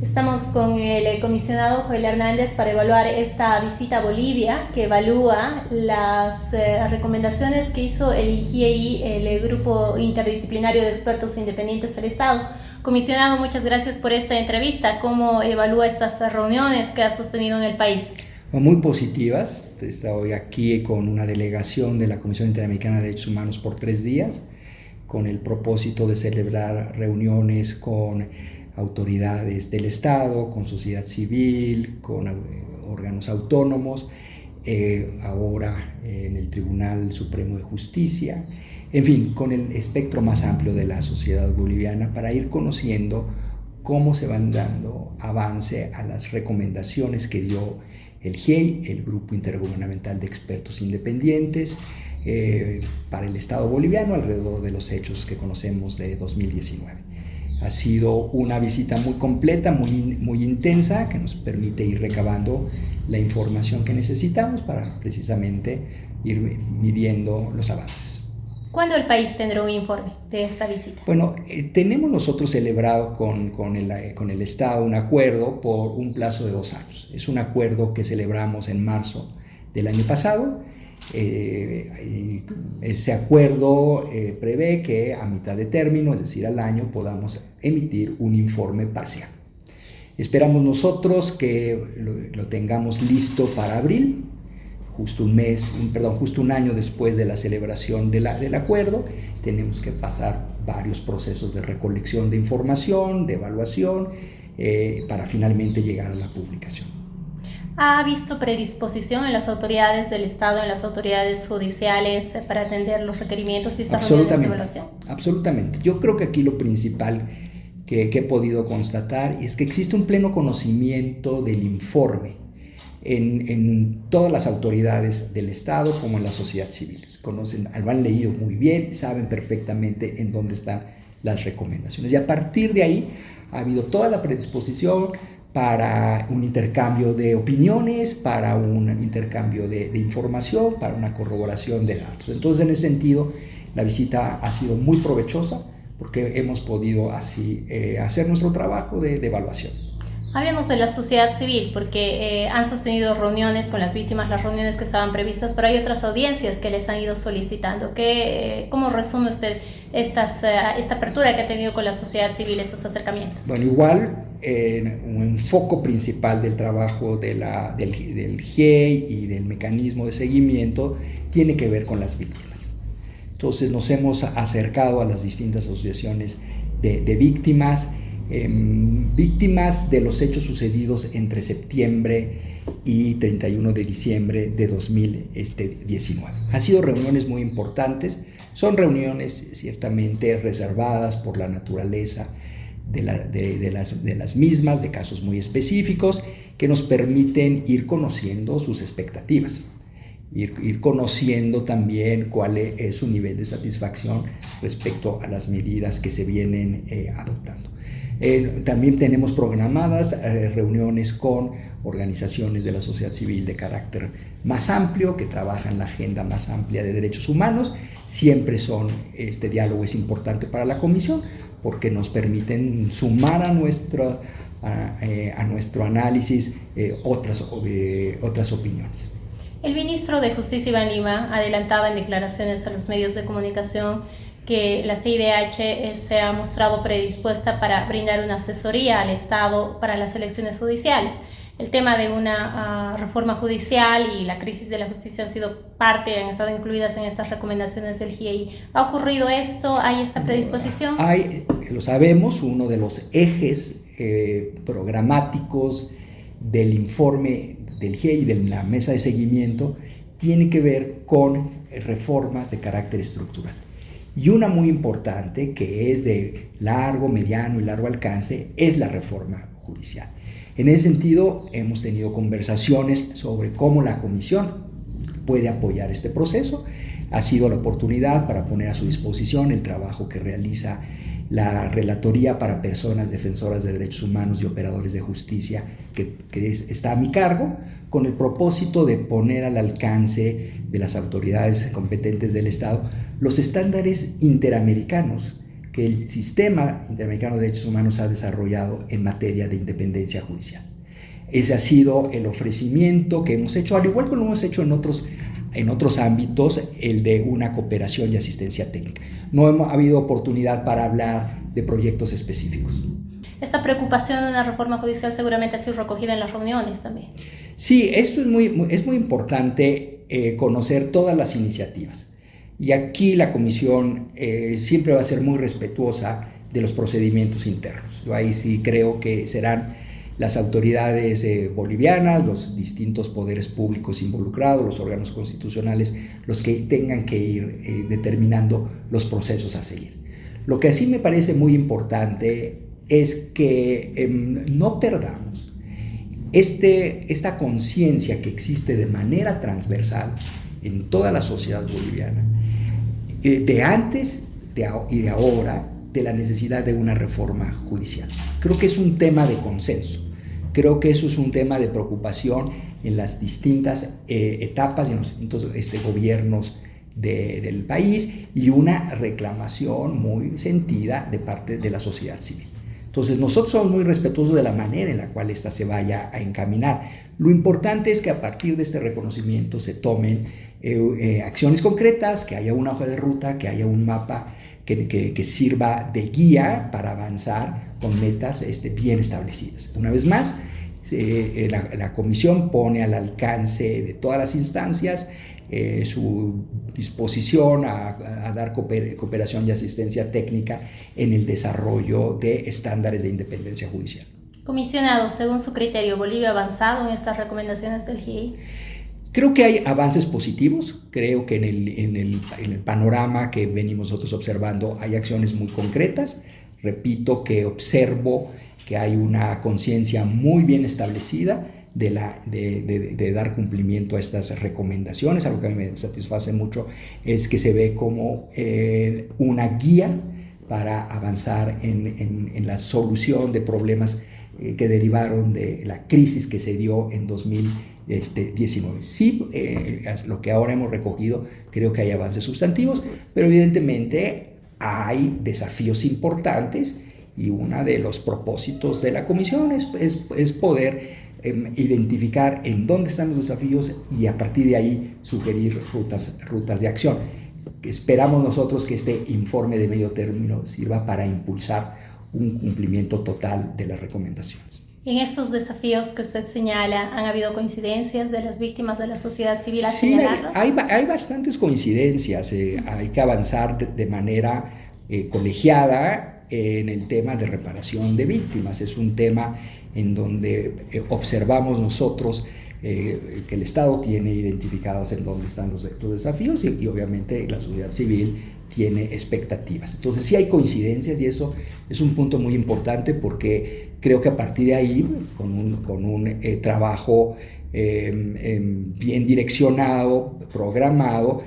Estamos con el comisionado Joel Hernández para evaluar esta visita a Bolivia, que evalúa las recomendaciones que hizo el GIEI, el Grupo Interdisciplinario de Expertos Independientes del Estado. Comisionado, muchas gracias por esta entrevista. ¿Cómo evalúa estas reuniones que ha sostenido en el país? Muy positivas. Estoy aquí con una delegación de la Comisión Interamericana de Derechos Humanos por 3 días, con el propósito de celebrar reuniones con autoridades del Estado, con sociedad civil, con órganos autónomos, ahora en el Tribunal Supremo de Justicia, en fin, con el espectro más amplio de la sociedad boliviana para ir conociendo cómo se van dando avance a las recomendaciones que dio el GIEI, el Grupo Intergubernamental de Expertos Independientes, para el Estado boliviano alrededor de los hechos que conocemos de 2019. Ha sido una visita muy completa, muy intensa, que nos permite ir recabando la información que necesitamos para precisamente ir midiendo los avances. ¿Cuándo el país tendrá un informe de esta visita? Bueno, tenemos nosotros celebrado con el Estado un acuerdo por un plazo de 2 años. Es un acuerdo que celebramos en marzo del año pasado. Ese acuerdo prevé que a mitad de término, es decir, al año, podamos emitir un informe parcial. Esperamos nosotros que lo tengamos listo para abril, justo un año después de la celebración del acuerdo. Tenemos que pasar varios procesos de recolección de información, de evaluación, para finalmente llegar a la publicación. ¿Ha visto predisposición en las autoridades del Estado, en las autoridades judiciales para atender los requerimientos y estas reuniones de evaluación? Absolutamente. Yo creo que aquí lo principal que he podido constatar es que existe un pleno conocimiento del informe en todas las autoridades del Estado como en la sociedad civil. Lo han leído muy bien, saben perfectamente en dónde están las recomendaciones. Y a partir de ahí ha habido toda la predisposición para un intercambio de opiniones, para un intercambio de información, para una corroboración de datos. Entonces, en ese sentido, la visita ha sido muy provechosa porque hemos podido así hacer nuestro trabajo de evaluación. Hablemos de la sociedad civil, porque han sostenido reuniones con las víctimas, las reuniones que estaban previstas, pero hay otras audiencias que les han ido solicitando. ¿Cómo resume usted esta apertura que ha tenido con la sociedad civil, estos acercamientos? Bueno, igual un foco principal del trabajo del GIEI y del mecanismo de seguimiento tiene que ver con las víctimas. Entonces nos hemos acercado a las distintas asociaciones de víctimas, víctimas de los hechos sucedidos entre septiembre y 31 de diciembre de 2019. Han sido reuniones muy importantes, son reuniones ciertamente reservadas por la naturaleza de las mismas, de casos muy específicos, que nos permiten ir conociendo sus expectativas, ir conociendo también cuál es su nivel de satisfacción respecto a las medidas que se vienen adoptando. También tenemos programadas reuniones con organizaciones de la sociedad civil de carácter más amplio, que trabajan la agenda más amplia de derechos humanos. Siempre este diálogo es importante para la comisión porque nos permiten sumar a nuestro análisis otras opiniones. El ministro de Justicia, Iván Lima, adelantaba en declaraciones a los medios de comunicación que la CIDH se ha mostrado predispuesta para brindar una asesoría al Estado para las elecciones judiciales. El tema de una reforma judicial y la crisis de la justicia han estado incluidas en estas recomendaciones del GIEI. ¿Ha ocurrido esto? ¿Hay esta predisposición? Lo sabemos, uno de los ejes programáticos del informe del GIEI y de la mesa de seguimiento tiene que ver con reformas de carácter estructural. Y una muy importante, que es de largo, mediano y largo alcance, es la reforma judicial. En ese sentido, hemos tenido conversaciones sobre cómo la Comisión puede apoyar este proceso. Ha sido la oportunidad para poner a su disposición el trabajo que realiza la Relatoría para Personas Defensoras de Derechos Humanos y Operadores de Justicia, que está a mi cargo, con el propósito de poner al alcance de las autoridades competentes del Estado los estándares interamericanos que el sistema interamericano de derechos humanos ha desarrollado en materia de independencia judicial. Ese ha sido el ofrecimiento que hemos hecho, al igual que lo hemos hecho en otros ámbitos, el de una cooperación y asistencia técnica. No ha habido oportunidad para hablar de proyectos específicos. Esta preocupación de una reforma judicial seguramente ha sido recogida en las reuniones también. Sí, esto es muy importante conocer todas las iniciativas. Y aquí la Comisión siempre va a ser muy respetuosa de los procedimientos internos. Yo ahí sí creo que serán las autoridades bolivianas, los distintos poderes públicos involucrados, los órganos constitucionales, los que tengan que ir determinando los procesos a seguir. Lo que sí me parece muy importante es que no perdamos esta conciencia que existe de manera transversal en toda la sociedad boliviana, de antes y de ahora, de la necesidad de una reforma judicial. Creo que es un tema de consenso. Creo que eso es un tema de preocupación en las distintas etapas y en los distintos gobiernos del país, y una reclamación muy sentida de parte de la sociedad civil. Entonces nosotros somos muy respetuosos de la manera en la cual esta se vaya a encaminar. Lo importante es que a partir de este reconocimiento se tomen acciones concretas, que haya una hoja de ruta, que haya un mapa que sirva de guía para avanzar con metas bien establecidas. Una vez más, la Comisión pone al alcance de todas las instancias su disposición a dar cooperación y asistencia técnica en el desarrollo de estándares de independencia judicial. Comisionado, según su criterio, ¿Bolivia ha avanzado en estas recomendaciones del GIEI? Creo que hay avances positivos. Creo que en el panorama que venimos nosotros observando hay acciones muy concretas. Repito que observo que hay una conciencia muy bien establecida de dar cumplimiento a estas recomendaciones. Algo que a mí me satisface mucho es que se ve como una guía para avanzar en la solución de problemas que derivaron de la crisis que se dio en 2019. Sí, lo que ahora hemos recogido, creo que hay avances sustantivos, pero evidentemente hay desafíos importantes, y uno de los propósitos de la Comisión es poder identificar en dónde están los desafíos y a partir de ahí sugerir rutas de acción. Esperamos nosotros que este informe de medio término sirva para impulsar un cumplimiento total de las recomendaciones. En estos desafíos que usted señala, ¿han habido coincidencias de las víctimas de la sociedad civil a Sí, señalarlas? hay bastantes coincidencias. Hay que avanzar de manera colegiada en el tema de reparación de víctimas. Es un tema en donde observamos nosotros que el Estado tiene identificados en dónde están los desafíos y obviamente la sociedad civil tiene expectativas. Entonces sí hay coincidencias, y eso es un punto muy importante, porque creo que a partir de ahí, con un trabajo bien direccionado, programado,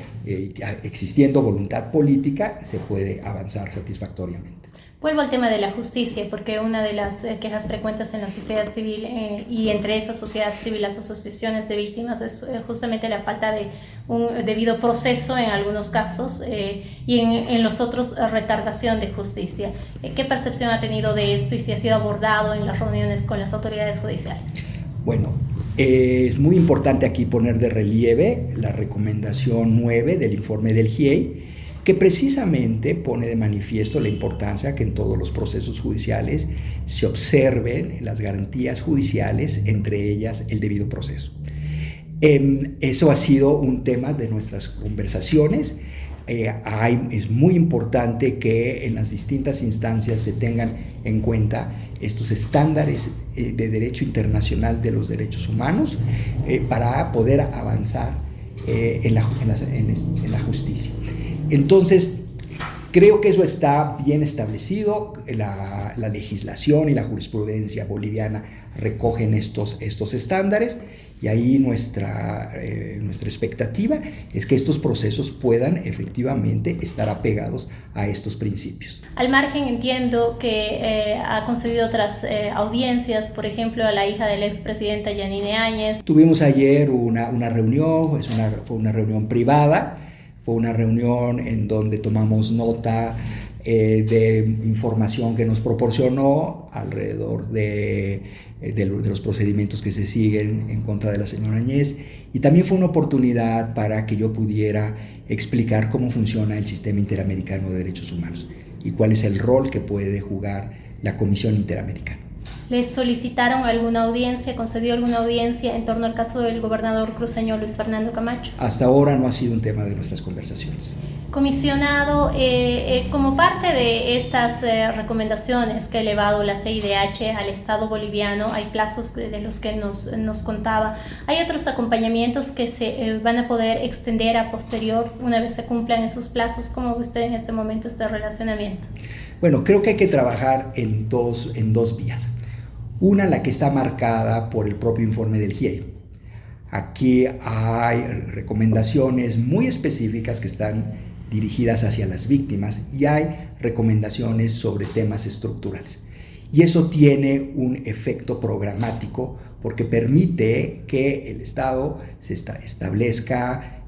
existiendo voluntad política, se puede avanzar satisfactoriamente. Vuelvo al tema de la justicia, porque una de las quejas frecuentes en la sociedad civil y entre esa sociedad civil, las asociaciones de víctimas, es justamente la falta de un debido proceso en algunos casos y en los otros retardación de justicia. ¿Qué percepción ha tenido de esto y si ha sido abordado en las reuniones con las autoridades judiciales? Bueno, es muy importante aquí poner de relieve la recomendación 9 del informe del GIEI, que precisamente pone de manifiesto la importancia que en todos los procesos judiciales se observen las garantías judiciales, entre ellas el debido proceso. Eso ha sido un tema de nuestras conversaciones. Es muy importante que en las distintas instancias se tengan en cuenta estos estándares de derecho internacional de los derechos humanos para poder avanzar en la justicia. Entonces, creo que eso está bien establecido. La legislación y la jurisprudencia boliviana recogen estos estándares, y ahí nuestra expectativa es que estos procesos puedan efectivamente estar apegados a estos principios. Al margen, entiendo que ha concedido otras audiencias, por ejemplo, a la hija de la expresidenta Yanine Áñez. Tuvimos ayer una reunión, fue una reunión privada. Fue una reunión en donde tomamos nota de información que nos proporcionó alrededor de los procedimientos que se siguen en contra de la señora Áñez, y también fue una oportunidad para que yo pudiera explicar cómo funciona el sistema interamericano de derechos humanos y cuál es el rol que puede jugar la Comisión Interamericana. ¿Les solicitaron alguna audiencia, concedió alguna audiencia en torno al caso del gobernador cruceño Luis Fernando Camacho? Hasta ahora no ha sido un tema de nuestras conversaciones. Comisionado, como parte de estas recomendaciones que ha elevado la CIDH al Estado boliviano, hay plazos de los que nos contaba, ¿hay otros acompañamientos que se van a poder extender a posterior una vez se cumplan esos plazos? ¿Cómo ve usted en este momento este relacionamiento? Bueno, creo que hay que trabajar en dos vías. Una, la que está marcada por el propio informe del GIEI. Aquí hay recomendaciones muy específicas que están dirigidas hacia las víctimas y hay recomendaciones sobre temas estructurales. Y eso tiene un efecto programático porque permite que el Estado establezca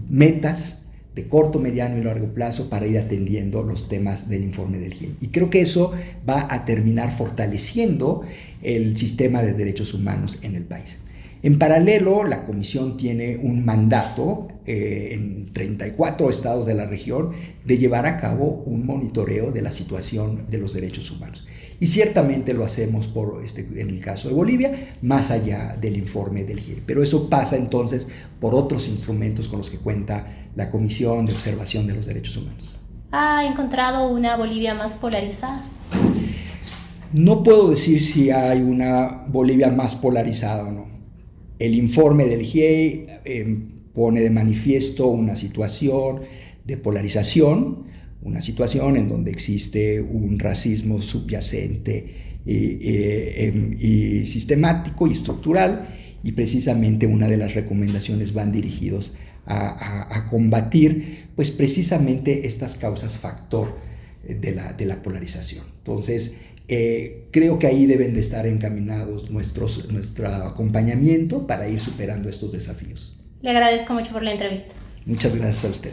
metas de corto, mediano y largo plazo para ir atendiendo los temas del informe del GIEI. Y creo que eso va a terminar fortaleciendo el sistema de derechos humanos en el país. En paralelo, la Comisión tiene un mandato en 34 estados de la región de llevar a cabo un monitoreo de la situación de los derechos humanos. Y ciertamente lo hacemos en el caso de Bolivia, más allá del informe del GIEI. Pero eso pasa entonces por otros instrumentos con los que cuenta la Comisión de Observación de los Derechos Humanos. ¿Ha encontrado una Bolivia más polarizada? No puedo decir si hay una Bolivia más polarizada o no. El informe del GIEI pone de manifiesto una situación de polarización, una situación en donde existe un racismo subyacente y sistemático y estructural, y precisamente una de las recomendaciones van dirigidos a combatir pues precisamente estas causas factor de la polarización. Entonces, creo que ahí deben de estar encaminados nuestro acompañamiento para ir superando estos desafíos. Le agradezco mucho por la entrevista. Muchas gracias a usted.